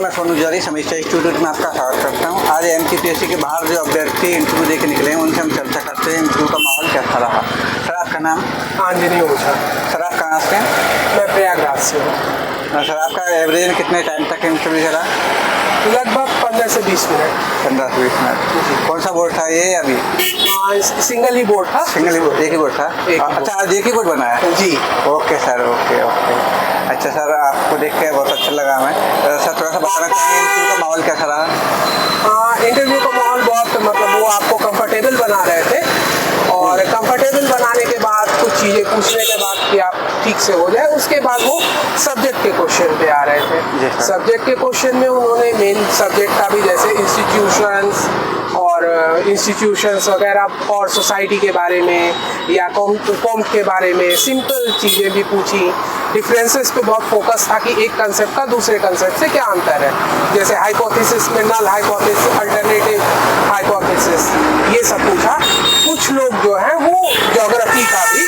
मैं सोनू जौहरी समीक्षा इंस्टीट्यूट में आपका स्वागत करता हूँ। आज एमपीपीएससी के बाहर जो अभ्यर्थी इंटरव्यू देके निकले हैं उनसे हम चर्चा करते हैं इंटरव्यू का माहौल कैसा रहा। सर आपका नाम? आंजनी ओझा। सर आप कहाँ से हैं? मैं प्रयागराज से हूँ। सर आपका एवरेज कितने टाइम तक इंटरव्यू चला? लगभग 15 से 20 मिनट। 15 से 20 मिनट। कौन सा बोर्ड था ये अभी? सिंगल ही बोर्ड था। सिंगल ही बोर्ड, एक ही बोर्ड था? अच्छा, आज एक ही बोर्ड बना है जी। Okay sir, okay. अच्छा सर, आपको देख के बहुत अच्छा लगा हमें। सर थोड़ा सा बताना चाहिए इंटरव्यू का माहौल कैसा रहा? इंटरव्यू का माहौल बहुत मतलब वो आपको कंफर्टेबल बना रहे थे और कंफर्टेबल बनाने के बाद कुछ चीज़ें पूछने के बाद कि आप ठीक से हो जाए, उसके बाद वो सब्जेक्ट के क्वेश्चन पे आ रहे थे। सब्जेक्ट के क्वेश्चन में उन्होंने मेन सब्जेक्ट का भी जैसे इंस्टीट्यूशंस वगैरह और सोसाइटी के बारे में या कॉम के बारे में सिंपल चीज़ें भी पूछी। डिफरेंसेस पे बहुत फोकस था कि एक कंसेप्ट का दूसरे कंसेप्ट से क्या अंतर है, जैसे हाइपोथेसिस में नल हाइपोथेसिस, अल्टरनेटिव हाइपोथेसिस, ये सब पूछा। कुछ लोग जो हैं वो ज्योग्राफी का भी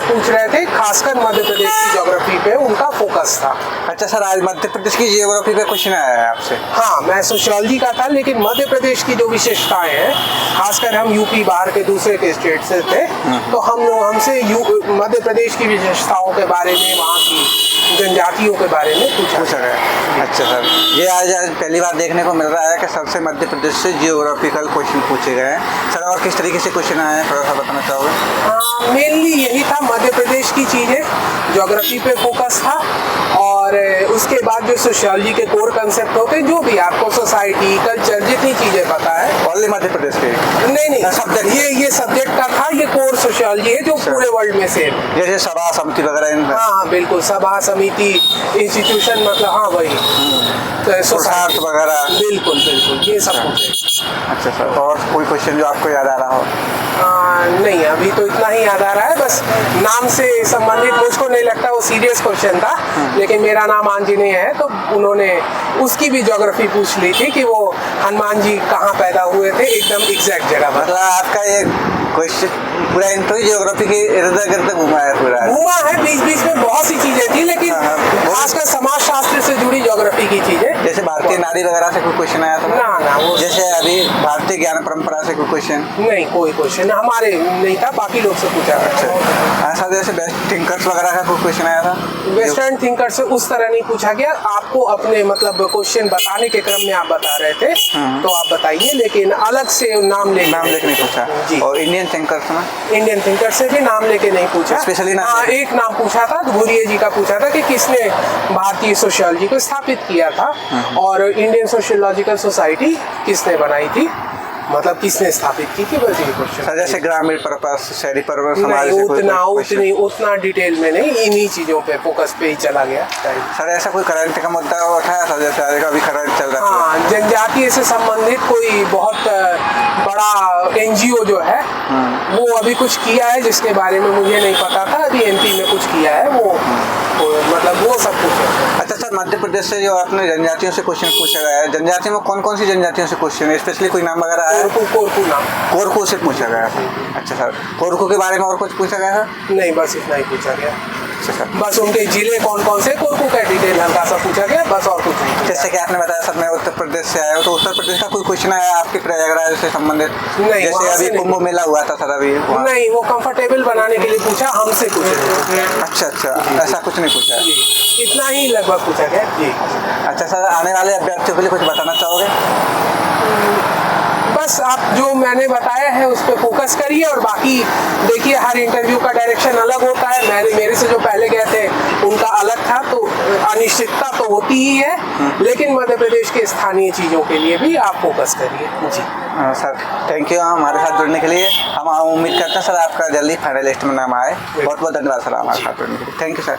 पूछ रहे थे, खासकर मध्य प्रदेश की ज्योग्राफी पे उनका फोकस था। अच्छा सर, आज मध्य प्रदेश की ज्योग्राफी पे क्वेश्चन आया है आपसे? हाँ, मैं सोशियोलॉजी का था, लेकिन मध्य प्रदेश की जो विशेषताएं हैं, खासकर हम यूपी बाहर के दूसरे के स्टेट से थे, तो हमसे मध्य प्रदेश की विशेषताओं के बारे में, वहाँ की जनजातियों के बारे में पूछा गया। अच्छा सर, ये आज पहली बार देखने को मिल रहा है कि सबसे मध्य प्रदेश से जियोग्राफिकल क्वेश्चन पूछे गए हैं। सर और किस तरीके से क्वेश्चन आए हैं, थोड़ा सा बताना चाहोगे? मेनली यही था, मध्य प्रदेश की चीज़ें, ज्योग्राफी पे फोकस था और उसके बाद जो सोशियोलॉजी के कोर कंसेप्ट होते हैं, जो भी आपको सोसाइटी, कल्चर, जितनी चीज़ें पता है। ओनली मध्य प्रदेश के? नहीं सब्जेक्ट, ये सब्जेक्ट का था, ये कोर सोशियोलॉजी है जो पूरे वर्ल्ड में सेम, जैसे सभा समिति वगैरह। हाँ बिल्कुल, सभा समिति, इंस्टीट्यूशन, मतलब हाँ वही सोसाइटी वगैरह, बिल्कुल ये सब पूछे। अच्छा सर, और कोई क्वेश्चन जो आपको याद आ रहा हो? नहीं, अभी तो इतना ही याद आ रहा है, बस नाम से संबंधित मुझको नहीं लगता वो सीरियस क्वेश्चन था, लेकिन मेरा नाम आंजनेय है तो उन्होंने उसकी भी ज्योग्राफी पूछ ली थी कि वो हनुमान जी कहाँ पैदा हुए थे, एकदम एग्जैक्ट जगह। मतलब आपका ये क्वेश्चन पूरा इंटरव्यू ज्योग्राफी के इर्द गिर्द घुमा है? बीच में बहुत सी चीजें थी, लेकिन खासकर समाज शास्त्र से जुड़ी ज्योग्राफी की चीजें। जैसे भारतीय नारी वगैरह से कोई क्वेश्चन आया था? ना वो जैसे अभी भारतीय ज्ञान परंपरा से कोई क्वेश्चन? नहीं, कोई क्वेश्चन हमारे नहीं था, बाकी लोग से पूछा। अच्छा, जैसे बेस्ट थिंकर्स वगैरह का कोई क्वेश्चन आया था? वेस्टर्न थिंकर्स से उस तरह नहीं पूछा गया, आपको अपने मतलब क्वेश्चन बताने के क्रम में आप बता रहे थे तो आप बताइए, लेकिन अलग से नाम लेके नहीं पूछा जी। और इंडियन थिंकर्स में? इंडियन थिंकर्स से भी नाम लेके नहीं पूछा, स्पेशली एक नाम पूछा था, घुरिये जी का पूछा था कि किसने भारतीय सोशियोलॉजी को स्थापित किया था और इंडियन सोशियोलॉजिकल सोसाइटी किसने बनाई थी, मतलब किसने स्थापित की थी, बस ये क्वेश्चन। जैसे ग्रामीण पर्पस, शहरी पर्पस, उतना डिटेल में नहीं, इन्हीं चीजों पे फोकस पे ही चला गया। सर ऐसा कोई करंट का मुद्दा उठाया था, जैसे अभी करंट चल रहा है? हाँ, जनजातीय से संबंधित कोई बहुत बड़ा एनजीओ जो है वो अभी कुछ किया है जिसके बारे में मुझे नहीं पता था, अभी एमपी में कुछ किया है वो मतलब वो सब कुछ है। अच्छा सर, मध्य प्रदेश से जो आपने जनजातियों से क्वेश्चन पूछा गया है, जनजातियों में कौन कौन सी जनजातियों से क्वेश्चन है, स्पेशली कोई नाम वगैरह आया? कोरकू नाम। कोरकू से पूछा गया था? अच्छा सर, कोरकू के बारे में और कुछ पूछा गया था? नहीं, बस इतना ही पूछा गया। अच्छा सर, बस उनके जिले कौन कौन से, कोरकू का डिटेल हल्का सा पूछा गया, बस और कुछ नहीं। जैसे कि आपने बताया सर मैं उत्तर प्रदेश से आया हूँ, तो उत्तर प्रदेश का कोई क्वेश्चन आया आपके प्रयागराज से संबंधित? नहीं, जैसे अभी कुंभ मेला हुआ था सर अभी? नहीं, वो कंफर्टेबल बनाने के लिए पूछा, हमसे कुछ नहीं। अच्छा, ऐसा कुछ नहीं पूछा? इतना ही लगभग पूछा गया जी। अच्छा सर, आने वाले अभ्यर्थियों के लिए कुछ बताना चाहोगे? बस आप जो मैंने बताया है उस पर फोकस करिए और बाकी देखिए, हर इंटरव्यू का डायरेक्शन अलग होता है। मेरे से जो पहले गए थे उनका अलग था, तो अनिश्चितता तो होती ही है, लेकिन मध्य प्रदेश के स्थानीय चीज़ों के लिए भी आप फोकस करिए जी। सर थैंक यू हमारे साथ जुड़ने के लिए। हम उम्मीद करते हैं सर आपका जल्दी फाइनलिस्ट में नाम आए। बहुत बहुत धन्यवाद सर हमारे साथ जुड़ने के लिए। Thank you sir.